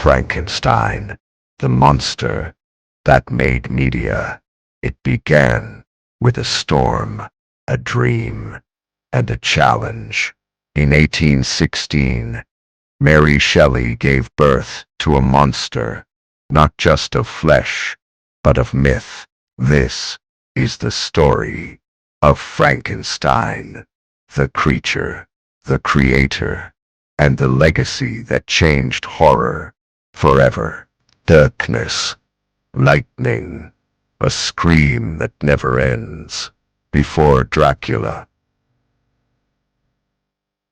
Frankenstein, the monster that made media. It began with a storm, a dream, and a challenge. In 1816, Mary Shelley gave birth to a monster, not just of flesh, but of myth. This is the story of Frankenstein, the creature, the creator, and the legacy that changed horror forever. Darkness, lightning, a scream that never ends. Before Dracula,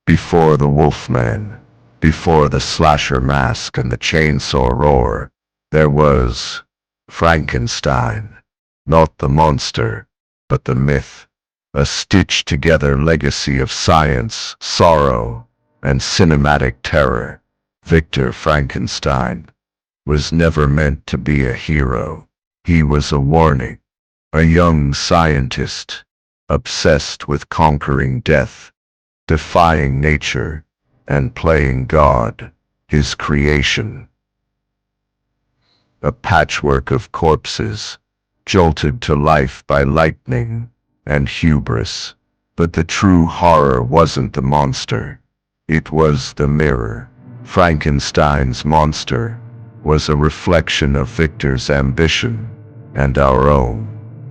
before the Wolfman, before the slasher mask and the chainsaw roar, there was Frankenstein, not the monster, but the myth, a stitched-together legacy of science, sorrow, and cinematic terror. Victor Frankenstein was never meant to be a hero. He was a warning, a young scientist, obsessed with conquering death, defying nature, and playing God, his creation. A patchwork of corpses, jolted to life by lightning and hubris. But the true horror wasn't the monster. It was the mirror. Frankenstein's monster was a reflection of Victor's ambition and our own.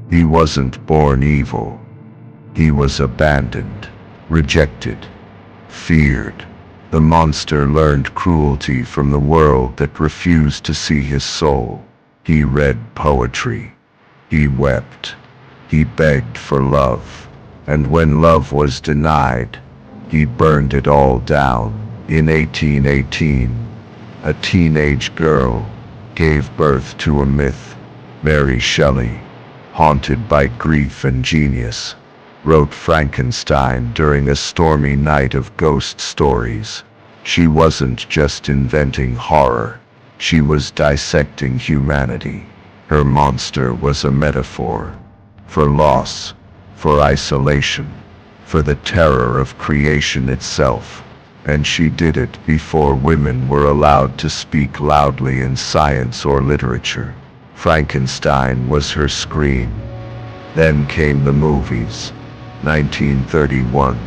He wasn't born evil. He was abandoned, rejected, feared. The monster learned cruelty from the world that refused to see his soul. He read poetry. He wept. He begged for love. And when love was denied, he burned it all down. In 1818, a teenage girl gave birth to a myth. Mary Shelley, haunted by grief and genius, wrote Frankenstein during a stormy night of ghost stories. She wasn't just inventing horror, she was dissecting humanity. Her monster was a metaphor for loss, for isolation, for the terror of creation itself. And she did it before women were allowed to speak loudly in science or literature. Frankenstein was her scream. Then came the movies. 1931.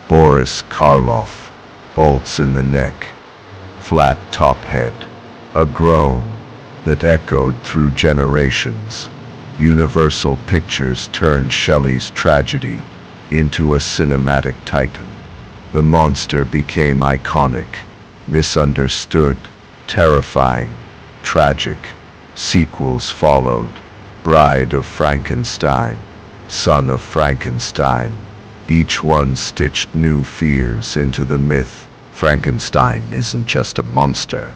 Boris Karloff, bolts in the neck, flat top head, a groan that echoed through generations. Universal Pictures turned Shelley's tragedy into a cinematic titan. The monster became iconic, misunderstood, terrifying, tragic. Sequels followed. Bride of Frankenstein, Son of Frankenstein. Each one stitched new fears into the myth. Frankenstein isn't just a monster.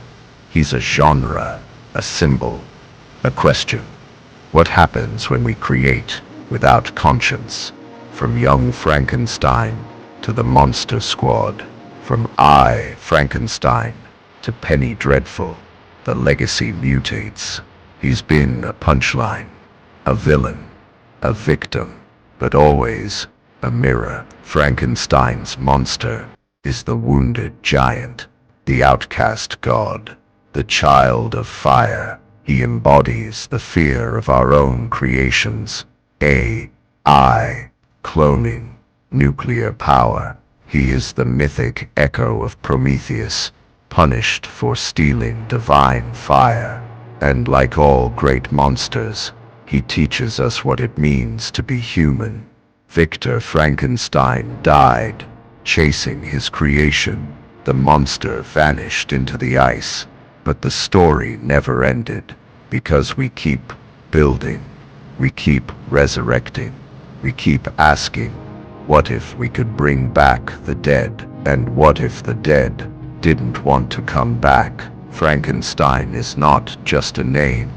He's a genre, a symbol, a question. What happens when we create without conscience? From young Frankenstein to the Monster Squad, from I, Frankenstein, to Penny Dreadful, the legacy mutates. He's been a punchline, a villain, a victim, but always a mirror. Frankenstein's monster is the wounded giant, the outcast god, the child of fire. He embodies the fear of our own creations. AI, cloning, nuclear power. He is the mythic echo of Prometheus, punished for stealing divine fire. And like all great monsters, he teaches us what it means to be human. Victor Frankenstein died, chasing his creation. The monster vanished into the ice. But the story never ended, because we keep building, we keep resurrecting, we keep asking, what if we could bring back the dead? And what if the dead didn't want to come back? Frankenstein is not just a name.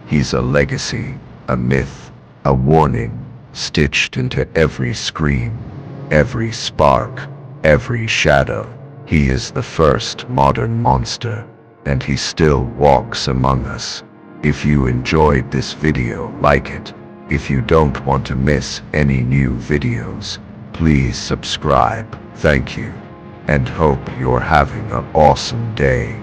He's a legacy, a myth, a warning, stitched into every scream, every spark, every shadow. He is the first modern monster, and he still walks among us. If you enjoyed this video, like it. If you don't want to miss any new videos, please subscribe. Thank you. and hope you're having an awesome day.